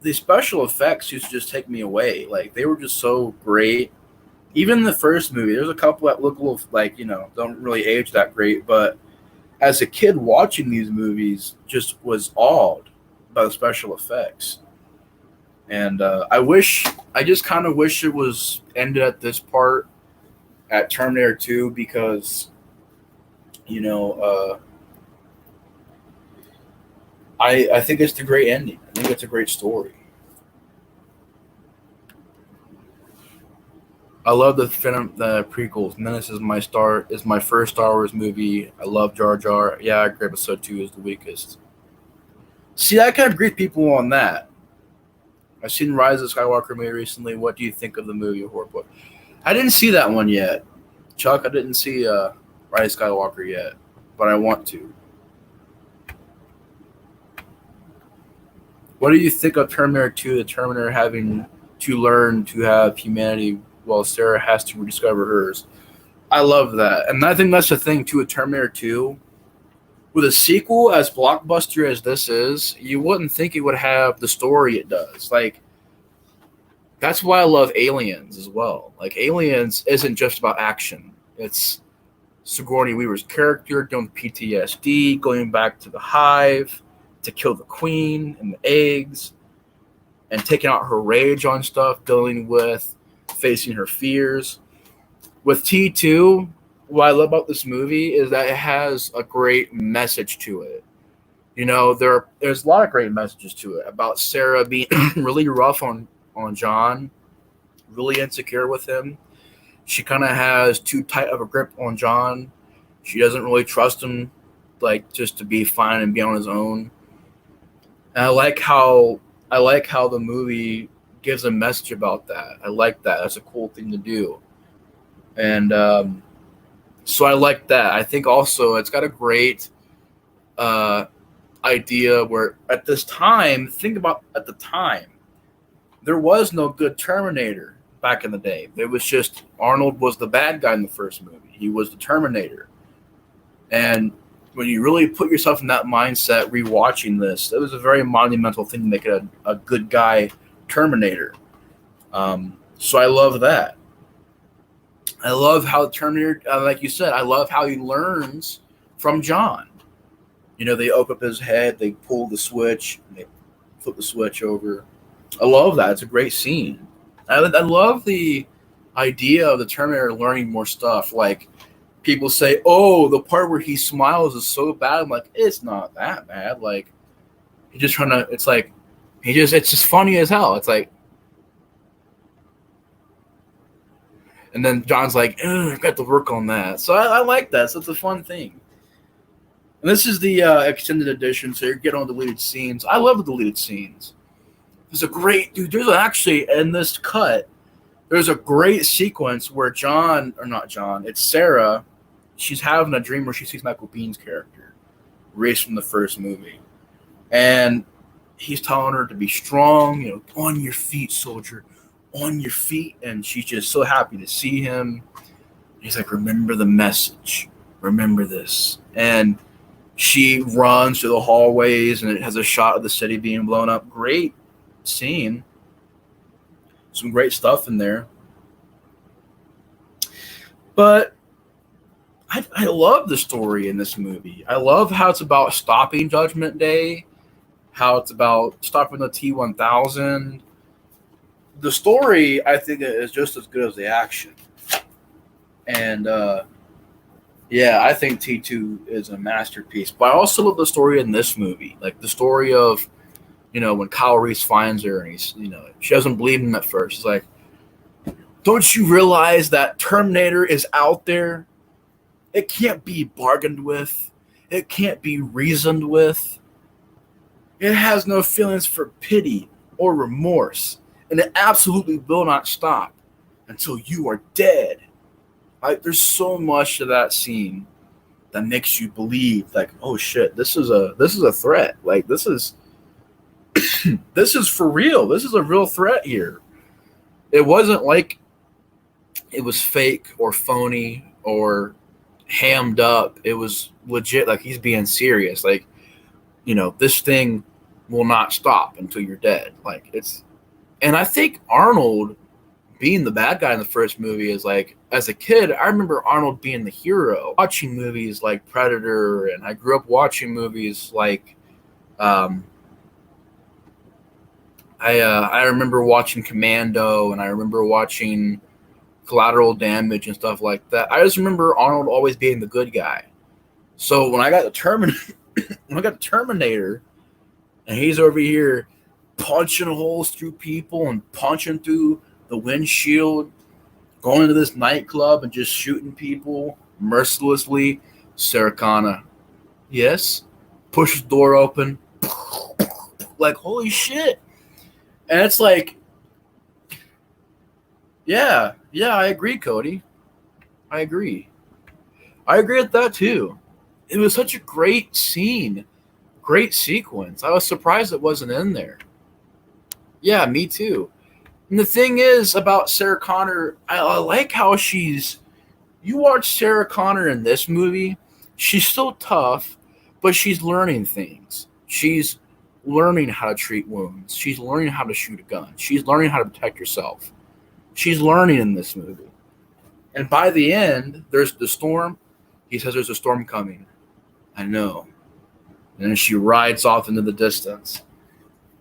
[SPEAKER 1] the special effects used to just take me away. Like, they were just so great. Even the first movie, there's a couple that look a little, don't really age that great. But as a kid watching these movies, just was awed by the special effects. And I just kind of wish it was ended at this part at Terminator 2 because I think it's the great ending. I think it's a great story. I love the prequels. Menace is my first Star Wars movie. I love Jar Jar. Yeah, I agree. Episode 2 is the weakest. See, I can agree with people on that. I've seen Rise of Skywalker movie recently. What do you think of the movie Horror? I didn't see that one yet. Chuck, I didn't see Rise of Skywalker yet, but I want to. What do you think of Terminator 2, the Terminator having to learn to have humanity while Sarah has to rediscover hers? I love that. And I think that's the thing, too, with Terminator 2. With a sequel as blockbuster as this is, you wouldn't think it would have the story it does. Like, that's why I love Aliens as well. Like, Aliens isn't just about action. It's Sigourney Weaver's character dealing with PTSD, going back to the hive to kill the queen and the eggs, and taking out her rage on stuff, dealing with facing her fears. With T2, what I love about this movie is that it has a great message to it. There's a lot of great messages to it about Sarah being really rough on John, really insecure with him. She kind of has too tight of a grip on John. She doesn't really trust him, like, just to be fine and be on his own. And I like how the movie gives a message about that. I like that. That's a cool thing to do. And so I like that. I think also it's got a great idea where at this time, think about at the time, there was no good Terminator back in the day. There was just Arnold was the bad guy in the first movie. He was the Terminator. And when you really put yourself in that mindset, rewatching this, it was a very monumental thing to make it a good guy Terminator. So I love that. I love how Terminator, like you said, I love how he learns from John. You know, they open up his head, they pull the switch, and they flip the switch over. I love that. It's a great scene. I love the idea of the Terminator learning more stuff. Like people say, "Oh, the part where he smiles is so bad." I'm like, it's not that bad. Like he's just trying to. It's like it's just funny as hell. It's like, and then John's like, "I've got to work on that." So I like that. So it's a fun thing. And this is the extended edition, so you're getting on deleted scenes. I love the deleted scenes. There's a great dude. There's actually in this cut. There's a great sequence where John, or not John, it's Sarah. She's having a dream where she sees Michael Biehn's character, raised from the first movie, and he's telling her to be strong. You know, on your feet, soldier, on your feet. And she's just so happy to see him. He's like, remember the message. Remember this. And she runs through the hallways, and it has a shot of the city being blown up. Great scene. Some great stuff in there. But I love the story in this movie. I love how it's about stopping Judgment Day, how it's about stopping the T-1000. The story, I think, is just as good as the action. And, yeah, I think T2 is a masterpiece. But I also love the story in this movie. Like the story of, you know, when Kyle Reese finds her and he's, you know, she doesn't believe him at first. She's like, don't you realize that Terminator is out there? It can't be bargained with. It can't be reasoned with. It has no feelings for pity or remorse. And it absolutely will not stop until you are dead. Like, there's so much to that scene that makes you believe, like, oh shit, this is a threat. Like this is for real. This is a real threat here. It wasn't like it was fake or phony or hammed up. It was legit. Like he's being serious. Like, you know, this thing will not stop until you're dead. Like it's, and I think Arnold being the bad guy in the first movie is like, as a kid, I remember Arnold being the hero. Watching movies like Predator, and I grew up watching movies like, I remember watching Commando, and I remember watching Collateral Damage and stuff like that. I just remember Arnold always being the good guy. So when I got the Terminator, and he's over here punching holes through people and punching through the windshield, going into this nightclub and just shooting people mercilessly. Sarah Connor, yes, pushes the door open, like holy shit. And it's like, yeah, I agree, Cody. I agree with that too. It was such a great scene, great sequence. I was surprised it wasn't in there. Yeah, me too. And the thing is about Sarah Connor, I like how you watch Sarah Connor in this movie, she's still tough, but she's learning things. She's learning how to treat wounds. She's learning how to shoot a gun. She's learning how to protect herself. She's learning in this movie. And by the end, there's the storm. He says there's a storm coming. I know. And then she rides off into the distance.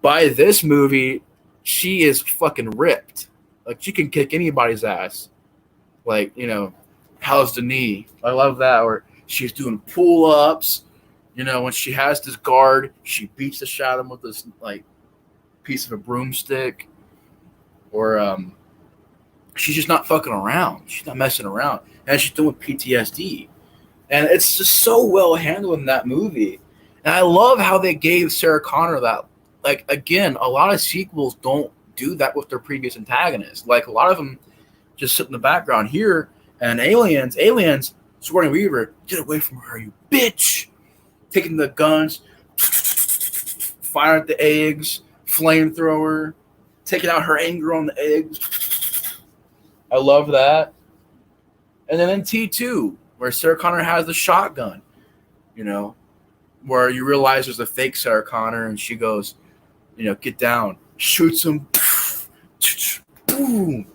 [SPEAKER 1] By this movie, she is fucking ripped. Like, she can kick anybody's ass. Like, you know, how's the knee? I love that. Or she's doing pull-ups. You know, when she has this guard, she beats the shit out of him with this, like, piece of a broomstick. Or she's just not fucking around. She's not messing around. And she's doing PTSD. And it's just so well handled in that movie. And I love how they gave Sarah Connor that. Like, again, a lot of sequels don't do that with their previous antagonists. Like, a lot of them just sit in the background here. And Aliens, Sigourney Weaver, get away from her, you bitch. Taking the guns, firing at the eggs, flamethrower, taking out her anger on the eggs. I love that. And then in T2, where Sarah Connor has the shotgun, you know, where you realize there's a fake Sarah Connor, and she goes, get down, shoots him, boom.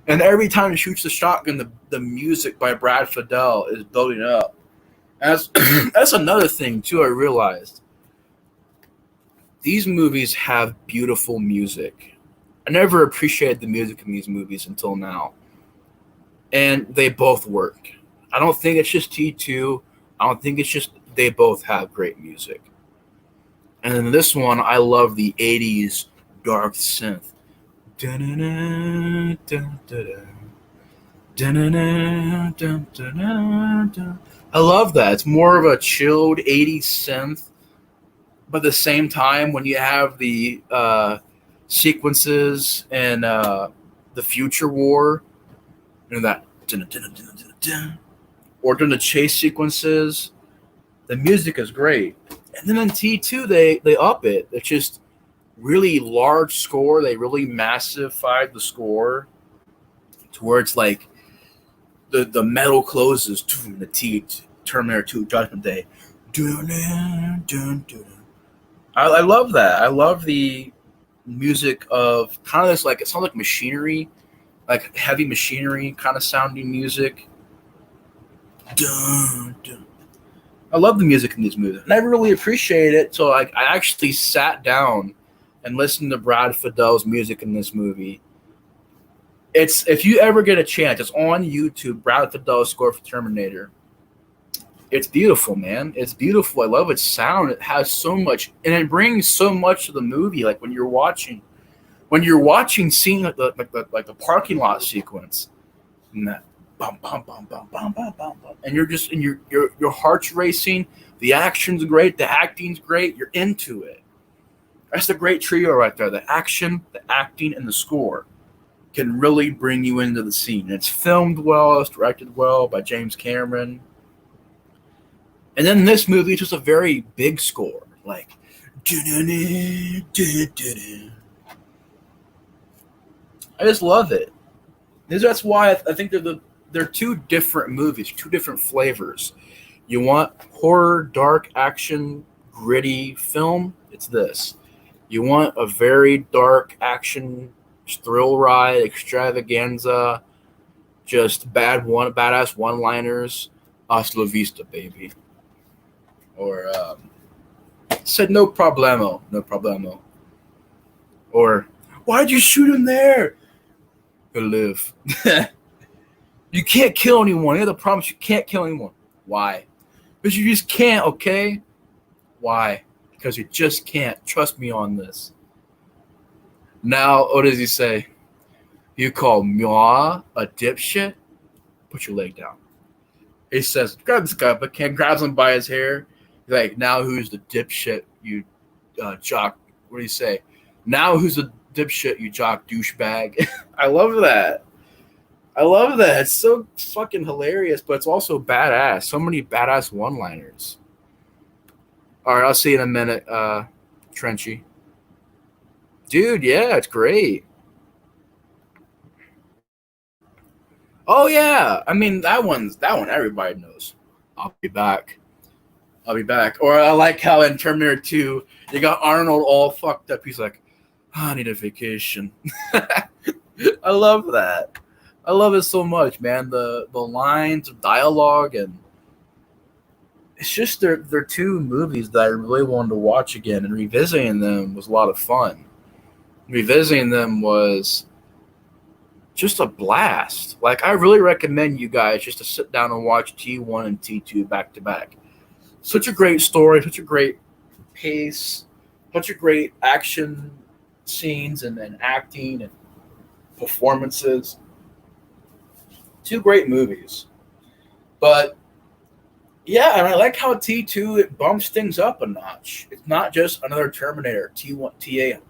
[SPEAKER 1] And every time he shoots the shotgun, the music by Brad Fiedel is building up. And that's another thing, too, I realized. These movies have beautiful music. I never appreciated the music in these movies until now. And they both work. I don't think it's just T2. I don't think it's just they both have great music. And in this one, I love the 80s dark synth. I love that. It's more of a chilled 80s synth. But at the same time, when you have the sequences in the Future War, that, or during the chase sequences, the music is great. And then in T2, they up it. It's just really large score. They really massified the score to where it's like the metal closes, the Terminator 2 Judgment Day. I love that. I love the music of kind of this, like, it sounds like machinery, like heavy machinery kind of sounding music. I love the music in these movies. And I really appreciate it. So I actually sat down and listened to Brad Fiedel's music in this movie. It's, if you ever get a chance, it's on YouTube, Brad Fiedel's score for Terminator. It's beautiful, man. It's beautiful. I love its sound. It has so much, and it brings so much to the movie. Like when you're watching seeing like the parking lot sequence, and that bum bum bum bum bum bum bum bum, and you're just, and your heart's racing. The action's great. The acting's great. You're into it. That's the great trio right there. The action, the acting, and the score can really bring you into the scene. It's filmed well. It's directed well by James Cameron. And then this movie is just a very big score, like. I just love it. That's why I think they're two different movies, two different flavors. You want horror, dark action, gritty film? It's this. You want a very dark action, thrill ride, extravaganza, just badass one-liners? Hasta la vista, baby. Or said no problemo. Or why'd you shoot him there? He'll live. You can't kill anyone. You have the problem. You can't kill anyone. Why? Because you just can't, okay? Why? Because you just can't. Trust me on this. Now, what does he say? You call moi a dipshit? Put your leg down. He says, grab this guy, but Ken grabs him by his hair. He's like, now who's the dipshit, you jock? What do you say? Now who's the dipshit, you jock douchebag? I love that. It's so fucking hilarious, but it's also badass. So many badass one-liners. All right, I'll see you in a minute, Trenchy. Dude, yeah, it's great. Oh yeah, I mean that one everybody knows. I'll be back. Or I like how in Terminator 2 you got Arnold all fucked up. He's like, I need a vacation. I love that. I love it so much, man. The lines of dialogue, and it's just they're two movies that I really wanted to watch again, and revisiting them was a lot of fun. Revisiting them was just a blast. Like, I really recommend you guys just to sit down and watch T1 and T2 back to back. Such a great story, such a great pace, such a great action scenes and acting and performances. Two great movies. But yeah, and I like how T2, it bumps things up a notch. It's not just another Terminator T800.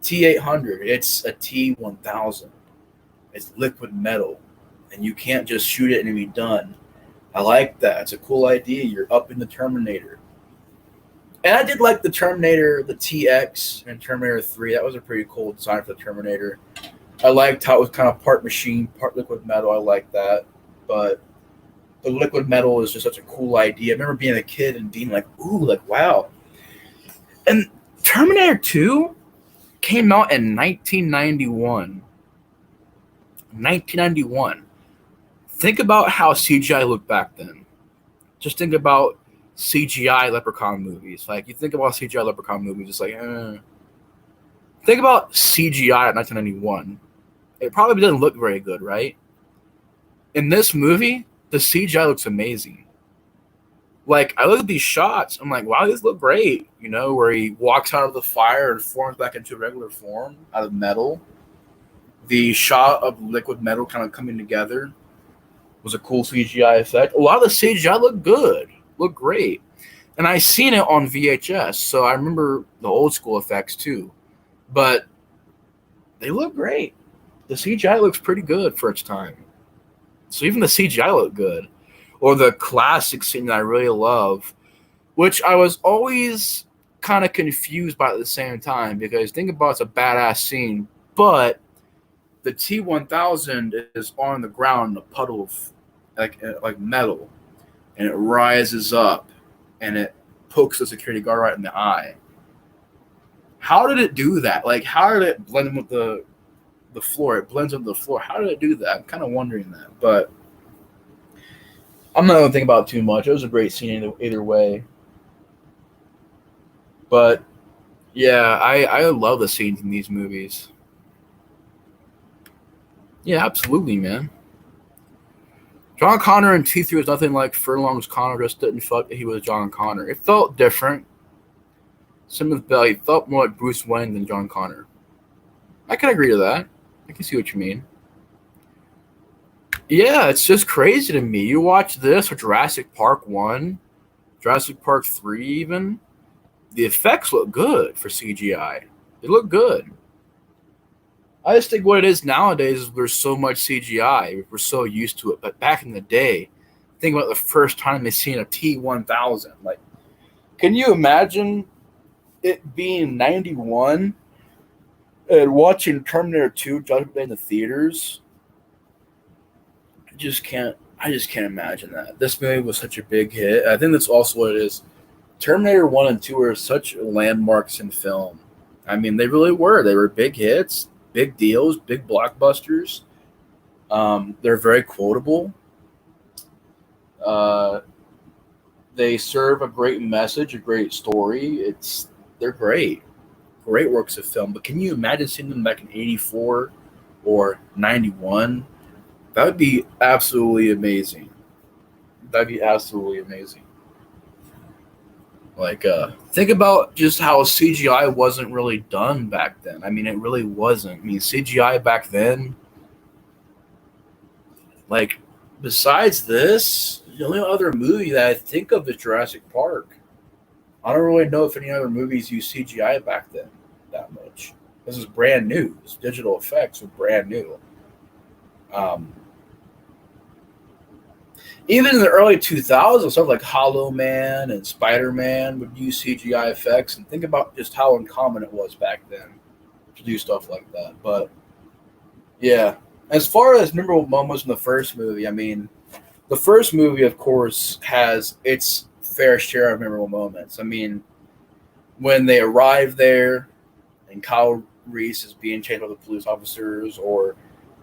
[SPEAKER 1] It's a T1000. It's liquid metal, and you can't just shoot it and be done. I like that. It's a cool idea. You're up in the Terminator. And I did like the Terminator, the TX, and Terminator 3. That was a pretty cool design for the Terminator. I liked how it was kind of part machine, part liquid metal. I like that. But the liquid metal is just such a cool idea. I remember being a kid and being like, ooh, like, wow. And Terminator 2 came out in 1991. 1991. Think about how CGI looked back then. Just think about CGI Leprechaun movies. Like, you think about CGI Leprechaun movies, it's like, Think about CGI in 1991. It probably didn't look very good, right? In this movie, the CGI looks amazing. Like, I look at these shots, I'm like, wow, these look great. You know, where he walks out of the fire and forms back into regular form out of metal. The shot of liquid metal kind of coming together was a cool CGI effect. A lot of the CGI looked good, looked great. And I seen it on VHS, so I remember the old school effects too. But they look great. The CGI looks pretty good for its time. So even the CGI looked good. Or the classic scene that I really love, which I was always kind of confused by at the same time, because think about it's a badass scene, but the T-1000 is on the ground in a puddle of like metal, and it rises up and it pokes the security guard right in the eye. How did it do that? Like, how did it blend with the floor? It blends into the floor. How did it do that? I'm kind of wondering that, but I'm not going to think about it too much. It was a great scene either way. But yeah, I love the scenes in these movies. Yeah, absolutely, man. John Connor in T3 was nothing like Furlong's Connor, just didn't feel like he was John Connor. It felt different. Same with Bell. He felt more like Bruce Wayne than John Connor. I can agree to that. I can see what you mean. Yeah, it's just crazy to me. You watch this or Jurassic Park 1, Jurassic Park 3 even. The effects look good for CGI. They look good. I just think what it is nowadays is there's so much CGI. We're so used to it. But back in the day, think about the first time they seen a T-1000. Like, can you imagine it being 91 and watching Terminator 2 Judgment Day in the theaters? I just can't imagine that. This movie was such a big hit. I think that's also what it is. Terminator 1 and 2 are such landmarks in film. I mean, they really were. They were big hits, big deals, big blockbusters. They're very quotable. They serve a great message, a great story. They're great, great works of film. But can you imagine seeing them back in '84 or '91? That would be absolutely amazing. That'd be absolutely amazing. Like, think about just how CGI wasn't really done back then. I mean, it really wasn't. I mean, CGI back then, like, besides this, the only other movie that I think of is Jurassic Park. I don't really know if any other movies use CGI back then that much. This is brand new. This digital effects were brand new. Um, Even in the early 2000s, stuff like Hollow Man and Spider Man would use CGI effects. And think about just how uncommon it was back then to do stuff like that. But yeah, as far as memorable moments in the first movie, I mean, the first movie, of course, has its fair share of memorable moments. I mean, when they arrive there and Kyle Reese is being chased by the police officers, or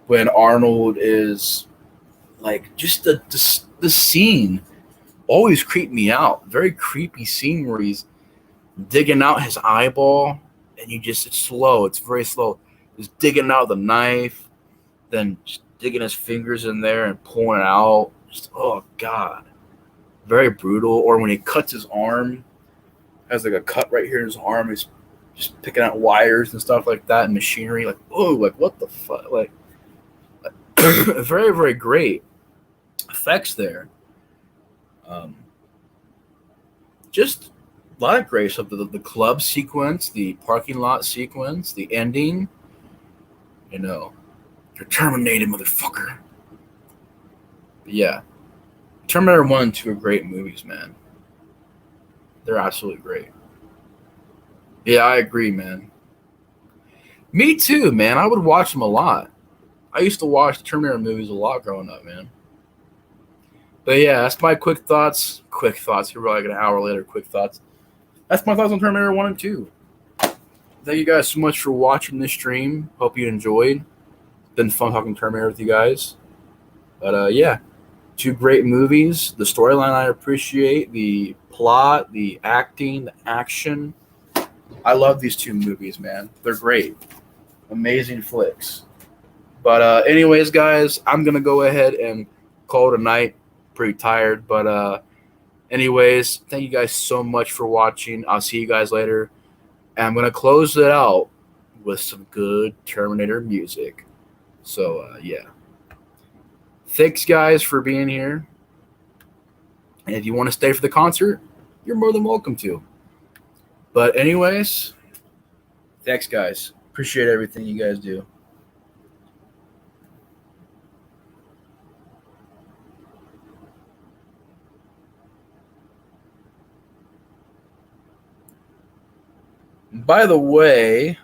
[SPEAKER 1] when Arnold is like, just the scene always creeped me out. Very creepy scene where he's digging out his eyeball, and it's slow. It's very slow. He's digging out the knife, then just digging his fingers in there and pulling it out. Just, oh God, very brutal. Or when he cuts his arm, has like a cut right here in his arm. He's just picking out wires and stuff like that and machinery. Like, oh, like what the fuck? Like very, very great effects there. Just a lot of great stuff. The club sequence, the parking lot sequence, the ending. You know, you're terminated, motherfucker. But yeah, Terminator 1 and 2 are great movies, man. They're absolutely great. Yeah, I agree, man. Me too, man. I would watch them a lot. I used to watch the Terminator movies a lot growing up, man. But yeah, that's my quick thoughts. Quick thoughts. Here we're like an hour later. Quick thoughts. That's my thoughts on Terminator 1 and 2. Thank you guys so much for watching this stream. Hope you enjoyed. Been fun talking Terminator with you guys. But yeah, two great movies. The storyline I appreciate, the plot, the acting, the action. I love these two movies, man. They're great. Amazing flicks. But anyways, guys, I'm gonna go ahead and call it a night. Pretty tired, but anyways, thank you guys so much for watching. I'll see you guys later. And I'm gonna close it out with some good Terminator music. So yeah, thanks guys for being here. And if you want to stay for the concert, you're more than welcome to. But anyways, thanks guys. Appreciate everything you guys do. By the way,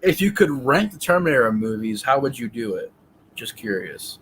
[SPEAKER 1] if you could rank the Terminator movies, how would you do it? Just curious.